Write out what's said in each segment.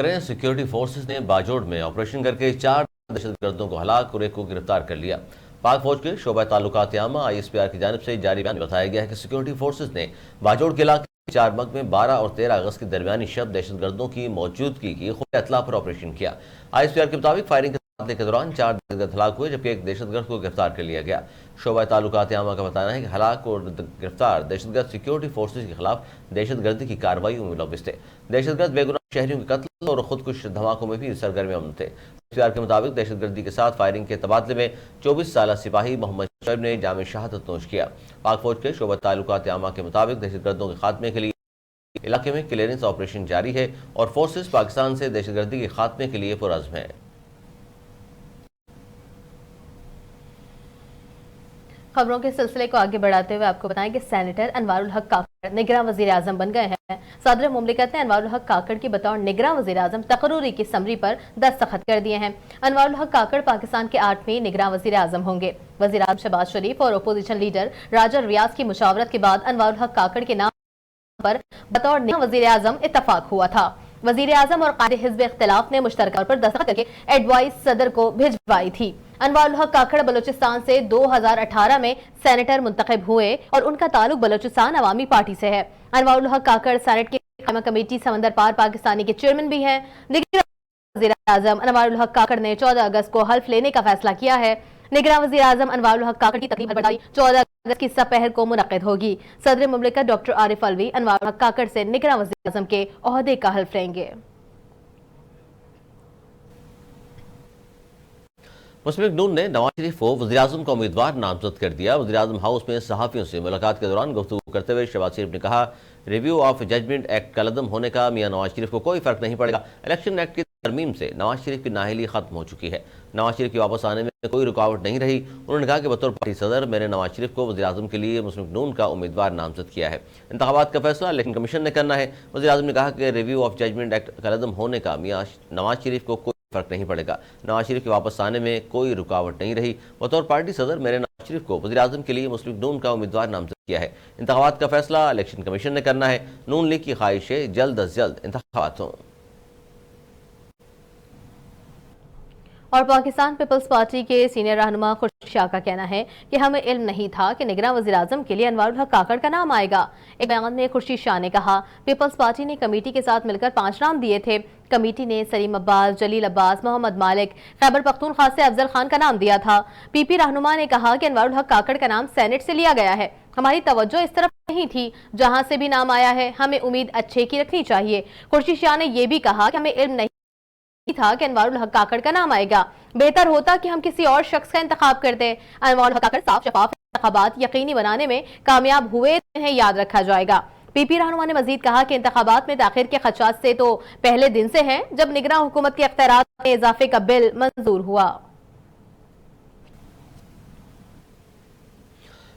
Security forces ने बाजोड़ में operation करके 4 दहशतगर्दों को हलाक और एक को गिरफ्तार कर लिया। पाक फौज के शोबा ताल्लुकात आमा ISPR की जानिब से जारी बयान में बताया गया है कि सिक्योरिटी फोर्सेस ने बाजोड़ के इलाके 4 मग में 12 और 13 अगस्त की दरमियानी शब दहशतगर्दों की मौजूदगी की खुफिया इत्तला पर ऑपरेशन किया। ISPR के मुताबिक फायरिंग के दौरान 4 दहशतगर्द हलाक हुए जबकि एक दहशतगर्द को गिरफ्तार कर लिया गया। शोबा ताल्लुकात आमा का बताना है कि हलाक और गिरफ्तार दहशतगर्द सिक्योरिटी फोर्सेज के खिलाफ दहशतगर्दी की कार्रवाई में मुलव्विस थे। दहशतगर्द बेगुनाह शहरियों के कत्ल और खुदकुश धमाकों में भी सरगर्म थे। ISPR के मुताबिक दहशतगर्दी के साथ फायरिंग के तबादले में 24 साल सिपाही मोहम्मद शोएब ने जाम शहादत नोश किया। पाक फौज के शोबा ताल्लुकात आमा के मुताबिक दहशतगर्दों के खात्मे के लिए इलाके में क्लियरेंस ऑपरेशन जारी है और फोर्सेस पाकिस्तान से दहशतगर्दी के खात्मे के लिए पुरअज़्म है। खबरों के सिलसिले को आगे बढ़ाते हुए आपको बताएं कि सेनेटर अनवारुल हक काकड़ निगरान वजीर आजम बन गए हैं। सदर मुमलिकत ने अनवारुल हक काकड़ की बतौर निगरान वजीर आजम तकरूरी की समरी पर दस्तखत कर दिए हैं। अनवारुल हक काकड़ पाकिस्तान के 8वें निगरान वजीर आजम होंगे। वजीर आजम शहबाज शरीफ और अपोजिशन लीडर राजा रियाज की मुशावरत के बाद अनवारुल हक काकड़ के नाम पर बतौर निगरान वजीर आजम इत्तफाक हुआ था। वजीर आजम और कायदे हिज़्ब इख्तिलाफ ने मुश्तरका पर दस्तखत करके एडवाइस सदर को भिजवाई थी। अनवारुल हक काकड़ बलोचिस्तान से 2018 में सेनेटर मुंतखब हुए और उनका ताल्लुक बलोचिस्तान अवामी पार्टी से है। अनवारुल हक काकड़ सेनेट की कायमा कमेटी समंदर पार पाकिस्तानी के चेयरमैन भी हैं। वज़ीर आज़म अनवारुल हक काकड़ ने 14 अगस्त को हल्फ लेने का फैसला किया है। निगरान वज़ीर आज़म अनवारुल हक काकड़ की तकरीब 14 अगस्त की सपहर को मुनक़िद होगी। सदर मुमलिकत डॉक्टर आरिफ अलवी अनवारुल हक काकड़ से निगरान वज़ीर आज़म के ओहदे का हल्फ लेंगे। मुस्लिम लीग नून ने नवाज शरीफ को वज़ीर-ए-आज़म का उम्मीदवार नामजद कर दिया। वज़ीर-ए-आज़म हाउस में सहाफ़ियों से मुलाकात के दौरान गुफ्तगू करते हुए शहबाज शरीफ ने कहा, रिव्यू ऑफ जजमेंट एक्ट का लदम होने का मियां नवाज शरीफ को कोई फर्क नहीं पड़ेगा। इलेक्शन एक्ट की तरमीम से नवाज शरीफ की नाअहली खत्म हो चुकी है। नवाज शरीफ के वापस आने में कोई रुकावट नहीं रही। उन्होंने कहा कि बतौर पार्टी सदर मैंने नवाज शरीफ को वज़ीर-ए-आज़म के लिए मुस्लिम लीग नून का उम्मीदवार नामजद किया है। इंतखाबात का फैसला इलेक्शन कमीशन ने करना है। वज़ीर-ए-आज़म ने कहा कि रिव्यू ऑफ जजमेंट एक्ट का लदम होने का मियां नवाज शरीफ को कोई फर्क नहीं पड़ेगा। नवाज शरीफ के वापस आने में कोई रुकावट नहीं रही। बतौर पार्टी सदर मैंने नवाज शरीफ को वज़ीर-ए-आज़म के लिए मुस्लिम लीग नून का उम्मीदवार नामजद किया है। इंतखाबात का फैसला इलेक्शन कमीशन ने करना है। नून लीग की ख्वाहिश है जल्द अज जल्द इंतखाबात हों। और पाकिस्तान पीपल्स पार्टी के सीनियर रहनुमा खुर्शीद शाह का कहना है कि हमें इल्म नहीं था कि निगरान वज़ीर आज़म के लिए अनवारुल हक काकड़ का नाम आएगा। एक बयान में खुर्शीद शाह ने कहा, पीपल्स पार्टी ने कमेटी के साथ मिलकर 5 नाम दिए थे। कमेटी ने सलीम अब्बास, जलील अब्बास, मोहम्मद मालिक, खैबर पख्तूनख्वा से अफजल खान का नाम दिया था। PP रहनुमा ने कहा कि अनवारुल हक काकड़ का नाम सेनेट से लिया गया है। हमारी तवज्जो इस तरफ नहीं थी। जहां से भी नाम आया है हमें उम्मीद अच्छे की रखनी चाहिए। खुर्शीद शाह ने यह भी कहा कि हमें इल्म नहीं था कि अनवारुल हक काकड़ का नाम आएगा। बेहतर होता कि हम किसी और शख्स का इंतखाब करते। अनवारुल हक काकड़ साफ शफाफ इंतखाबात यकीनी बनाने में कामयाब हुए, इन्हें याद रखा जाएगा। PP रहनुमा ने मजीद कहा कि इंतखाबात में ताखिर के खदशात से तो पहले दिन से हैं जब निगरान हुकूमत के इख्तियारात में इजाफे का बिल मंजूर हुआ।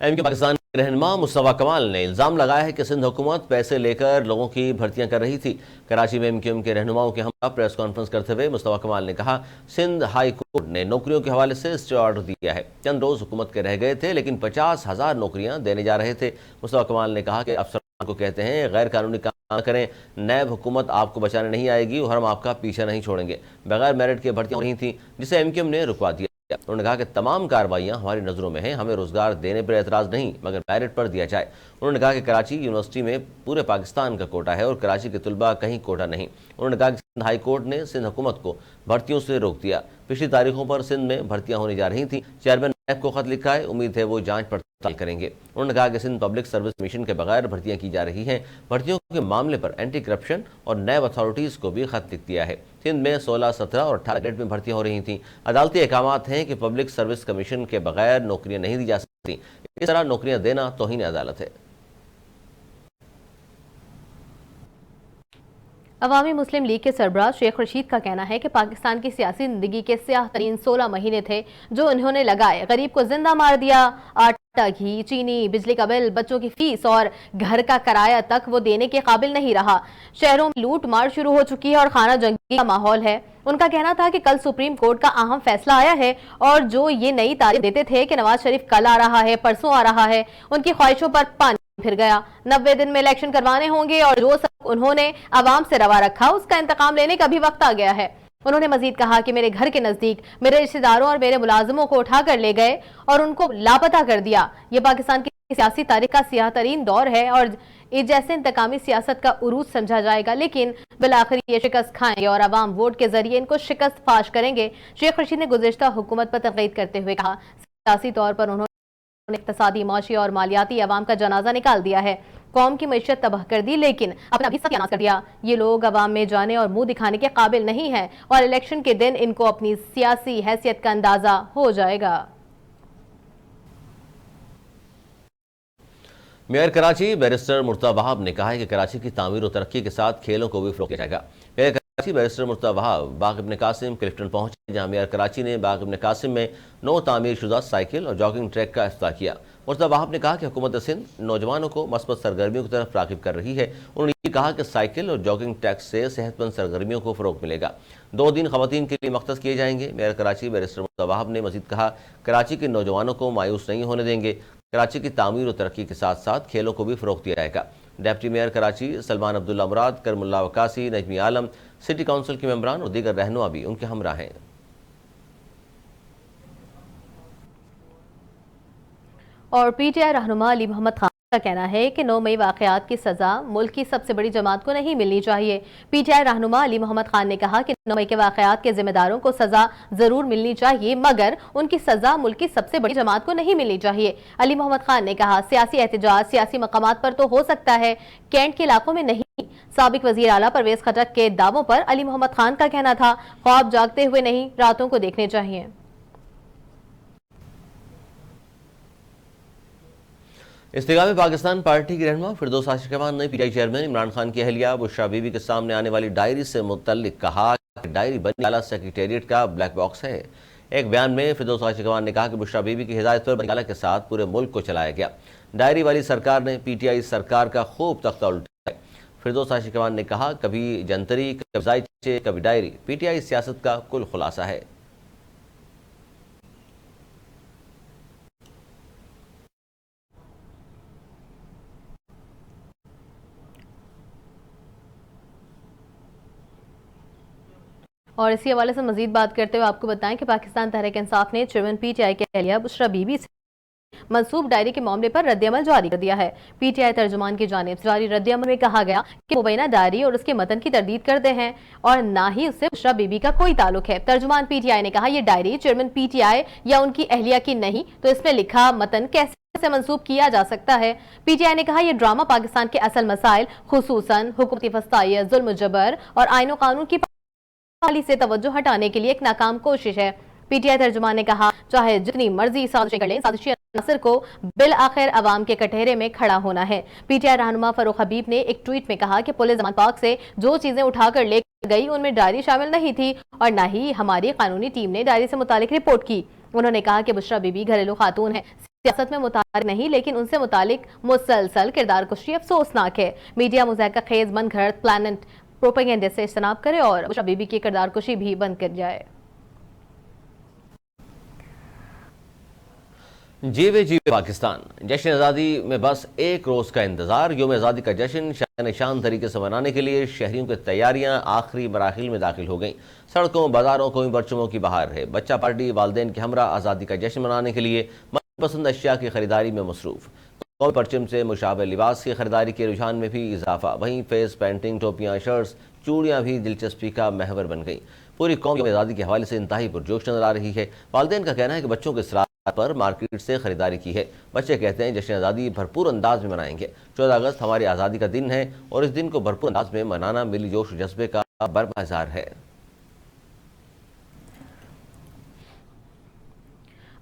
MK पाकिस्तान के रहनुमा मुस्तफा कमाल ने इल्जाम लगाया है कि सिंध हुकूमत पैसे लेकर लोगों की भर्तियां कर रही थी। कराची में MKM के रहनुमाओं के हमरा प्रेस कॉन्फ्रेंस करते हुए मुस्तफा कमाल ने कहा, सिंध हाई कोर्ट ने नौकरियों के हवाले से स्टे ऑर्डर दिया है। चंद रोज हुकूमत के रह गए थे लेकिन 50,000 नौकरियां देने जा रहे थे। मुस्तफा कमाल ने कहा कि अफसर को कहते हैं गैर कानूनी काम करें, नैब हुकूमत आपको बचाने नहीं आएगी और हम आपका पीछा नहीं छोड़ेंगे। बगैर मेरिट के भर्तियां हो रही थी जिसे MKM ने रुकवा दिया। उन्होंने कहा कि तमाम कार्रवाइयां हमारी नज़रों में हैं, हमें रोजगार देने पर एतराज़ नहीं मगर मेरिट पर दिया जाए। उन्होंने कहा कि कराची यूनिवर्सिटी में पूरे पाकिस्तान का कोटा है और कराची के तलबा कहीं कोटा नहीं। उन्होंने कहा कि सिंध हाई कोर्ट ने सिंध हुकूमत को भर्तियों से रोक दिया। पिछली तारीखों पर सिंध में भर्तियां होने जा रही थी। चेयरमैन नैब को खत लिखा है, उम्मीद है वो जांच पड़ताल करेंगे। उन्होंने कहा कि सिंध पब्लिक सर्विस कमीशन के बगैर भर्तियां की जा रही हैं। भर्तियों के मामले पर एंटी करप्शन और नैब अथॉरिटीज़ को भी खत लिख दिया है। सिंध में 16, 17 और 18 ग्रेड में भर्तियां हो रही थी। अदालती अहकामात हैं कि पब्लिक सर्विस कमीशन के बगैर नौकरियां नहीं दी जा सकती। इस तरह नौकरियां देना तौहीन अदालत है। अवामी मुस्लिम लीग के सरबराह शेख रशीद का कहना है कि पाकिस्तान की सियासी जिंदगी के स्याह तरीन 16 महीने थे जो उन्होंने लगाए। गरीब को जिंदा मार दिया। आटा, घी, चीनी, बिजली का बिल, बच्चों की फीस और घर का किराया तक वो देने के काबिल नहीं रहा। शहरों में लूट मार शुरू हो चुकी है और खाना जंगी का माहौल है। उनका कहना था कि कल सुप्रीम कोर्ट का अहम फैसला आया है और जो ये नई तारीख देते थे कि नवाज शरीफ कल आ रहा है, परसों आ रहा है, उनकी ख्वाहिशों पर पानी फिर गया। 90 दिन में इलेक्शन करवाने होंगे और जो सब उन्होंने आवाम से रवा रखा उसका इंतकाम लेने का भी वक्त आ गया है। उन्होंने मजीद कहा कि मेरे घर के नजदीक मेरे रिश्तेदारों और मेरे मुलाजिमों को उठाकर ले गए और उनको लापता कर दिया। ये पाकिस्तान की सियासी तारीख का सियाह तरीन दौर है और इस जैसे इंतकामी सियासत का उरूज समझा जाएगा, लेकिन बिलाखिर ये शिकस्त खाएंगे और अवाम वोट के जरिए इनको शिकस्त फाश करेंगे। शेख रशीद ने गुज़िश्ता हुकूमत पर तनकीद करते हुए कहा, सियासी तौर पर उन्होंने इक्तसादी, माशी और मालियाती अवाम का जनाजा निकाल दिया है, कौम की मैशत तबाह कर दी, लेकिन अपना भी सत्यानाश कर दिया। ये लोग अवाम में जाने और मुंह दिखाने के काबिल नहीं है और इलेक्शन के दिन इनको अपनी सियासी हैसियत का अंदाजा हो जाएगा। मेयर कराची बैरिस्टर मुर्तज़ा वहाब ने कहा है कि कराची की तामीर और तरक्की के साथ खेलों को भी फ़रोग़ दिया जाएगा। मेयर कराची बैरिस्टर मुर्तज़ा वहाब बाग इब्न कासिम क्लिफ्टन पहुंचे, जहां मेयर कराची ने बाग इब्न कासिम में 9 तामीर शुदा साइकिल और जॉगिंग ट्रैक का इफ्तिताह किया। मुर्तज़ा वहाब ने कहा कि हुकूमत सिंध नौजवानों को मस्बत सरगर्मियों की तरफ राग़िब कर रही है। उन्होंने ये कहा कि साइकिल और जॉगिंग ट्रैक से सेहतमंद सरगर्मियों को फ़रोग़ मिलेगा। 2 दिन ख़वातीन के लिए मख्तस किए जाएंगे। मेयर कराची बैरिस्टर मुर्तज़ा वहाब ने मज़ीद कहा, कराची के नौजवानों को मायूस नहीं होने देंगे। कराची की तामीर और तरक्की के साथ साथ खेलों को भी फ़रोग़ दिया जाएगा। डिप्टी मेयर कराची सलमान अब्दुल्ला मुराद, करमुल्ला वकासी, नजमी आलम, सिटी काउंसिल के मेंबरान और दीगर रहनुमा भी उनके हमरा हैं। और पीटीआई रहनुमा अली मोहम्मद खान का कहना है कि 9 मई वाक़यात की सजा मुल्क की सबसे बड़ी जमात को नहीं मिलनी चाहिए। पीटीआई रहनुमा अली मोहम्मद खान ने कहा कि 9 मई के वाक़यात के जिम्मेदारों को सजा जरूर मिलनी चाहिए, मगर उनकी सजा मुल्क की सबसे बड़ी जमात को नहीं मिलनी चाहिए। अली मोहम्मद खान ने कहा, सियासी एहतजाज सियासी मकामात पर तो हो सकता है, कैंट के इलाकों में नहीं। साबिक वजीर आला परवेज खटक के दावों पर अली मोहम्मद खान का कहना था, ख्वाब जागते हुए नहीं, रातों को देखने चाहिए। इस्तेकाम पाकिस्तान पार्टी की रहनुमा फिरदौस आशिकवान ने पीटीआई चेयरमैन इमरान खान की अहलिया बुशरा बीबी के सामने आने वाली डायरी से मुतल्लिक कहा कि डायरी बनी आला सेक्रेटेरिएट का ब्लैक बॉक्स है। एक बयान में फिरदौस आशिकवान ने कहा कि बुशरा बीबी की हिदायत पर बनी आला के साथ पूरे मुल्क को चलाया गया। डायरी वाली सरकार ने पीटीआई सरकार का खूब तख्ता उल्टाया। फिरदौस आशिकवान ने कहा, कभी जंतरी, कभी जायचे, कभी डायरी, पीटीआई सियासत का कुल खुलासा है। और इसी हवाले से मजीद बात करते हुए आपको बताएं कि पाकिस्तान तहरीक इंसाफ ने चेयरमैन पीटीआई के अहलिया बुशरा बीबी से मंसूब डायरी के मामले पर रद्दअमल जारी कर दिया है। पीटीआई तर्जुमान की जानिब से जारी रद्दअमल में कहा गया कि मुबैना डायरी और उसके मतन की तरदीद करते हैं और ना ही उससे बुशरा बीबी का कोई ताल्लुक है। तर्जुमान पीटीआई ने कहा, यह डायरी चेयरमैन पीटीआई या उनकी अहलिया की नहीं, तो इसमें लिखा मतन कैसे मंसूब किया जा सकता है। पीटीआई ने कहा, यह ड्रामा पाकिस्तान के असल मसाइल खुसूसन हुकूमती फस्तायत, जुल्म जबर और आईन कानून की पाली से तवज्जो हटाने के लिए एक नाकाम कोशिश है। पीटीआई तर्जुमान ने कहा, चाहे जितनी मर्जी साजिशें कर लें, साजिशी अनासर को बिल आखिर अवाम के कटहरे में खड़ा होना है। पीटीआई रहनुमा फरूख हबीब ने एक ट्वीट में कहा कि पुलिस जमान पाक से जो चीजें उठाकर ले गई उनमें डायरी शामिल नहीं थी और न ही हमारी कानूनी टीम ने डायरी से मुतालिक रिपोर्ट की। उन्होंने कहा कि बुशरा बीबी घरेलू खातून है, सियासत में मुतालिक नहीं, लेकिन उनसे मुतालिक मुसलसल किरदार कुशी अफसोसनाक है। मीडिया मुज़ाहिका खेज मन घड़त प्लानट प्रोपेगेंडे से इज्तनाब करे और बुशरा बीबी की किरदार कुशी भी बंद कर जाए। जीवे जीवे पाकिस्तान। जश्न आज़ादी में बस एक रोज़ का इंतज़ार। यौम आज़ादी का जश्न शान शान तरीके से मनाने के लिए शहरियों की तैयारियां आखिरी मराहिल में दाखिल हो गईं। सड़कों बाजारों को परचमों की बहार है। बच्चा पार्टी वालदेन के हमरा आज़ादी का जश्न मनाने के लिए मनपसंद अशिया की खरीदारी में मसरूफ़। कौमी परचम से मुशाबह लिबास की खरीदारी के रुझान में भी इजाफा। वहीं फेस पेंटिंग, टोपियाँ, शर्ट्स, चूड़ियाँ भी दिलचस्पी का महवर बन गई। पूरी कौम आज़ादी के हवाले से इंतहाई पुरजोश नजर आ रही है। वालदेन का कहना है कि बच्चों के इसरार पर मार्केट से खरीदारी की है। बच्चे कहते हैं जश्न आज़ादी भरपूर अंदाज में मनाएंगे। 14 अगस्त हमारी आज़ादी का दिन है और इस दिन को भरपूर अंदाज में मनाना मिली जोश जज्बे का बरपा इज़हार है।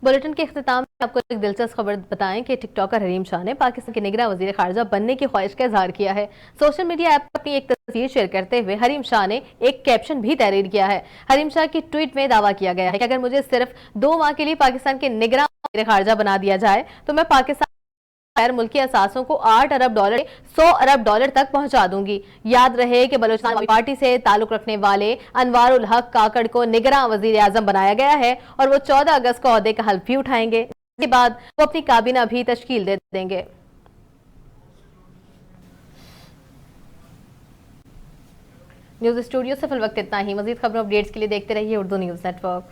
बुलेटिन के इख्तिताम में आपको एक दिलचस्प खबर बताएं कि टिकटॉकर हरीम शाह ने पाकिस्तान के निगरान वजीर खारजा बनने की ख्वाहिश का इजहार किया है। सोशल मीडिया ऐप पर अपनी एक तस्वीर शेयर करते हुए हरीम शाह ने एक कैप्शन भी तहरीर किया है। हरीम शाह की ट्वीट में दावा किया गया है कि अगर मुझे सिर्फ 2 माह के लिए पाकिस्तान के निगरान वजीर खारजा बना दिया जाए तो मैं पाकिस्तान गैर मुल्की असासों को 8 अरब डॉलर 100 अरब डॉलर तक पहुंचा दूंगी। याद रहे कि बलोचिस्तान पार्टी से ताल्लुक रखने वाले अनवारुल हक काकड़ को निगरान वजीर आजम बनाया गया है और वो 14 अगस्त को ओहदे का हल्फ भी उठाएंगे। इसके बाद वो अपनी काबीना भी तश्कील दे देंगे। न्यूज स्टूडियो से फिल वक्त इतना ही। मजीद खबरों अपडेट्स के लिए देखते रहिए उर्दू न्यूज नेटवर्क।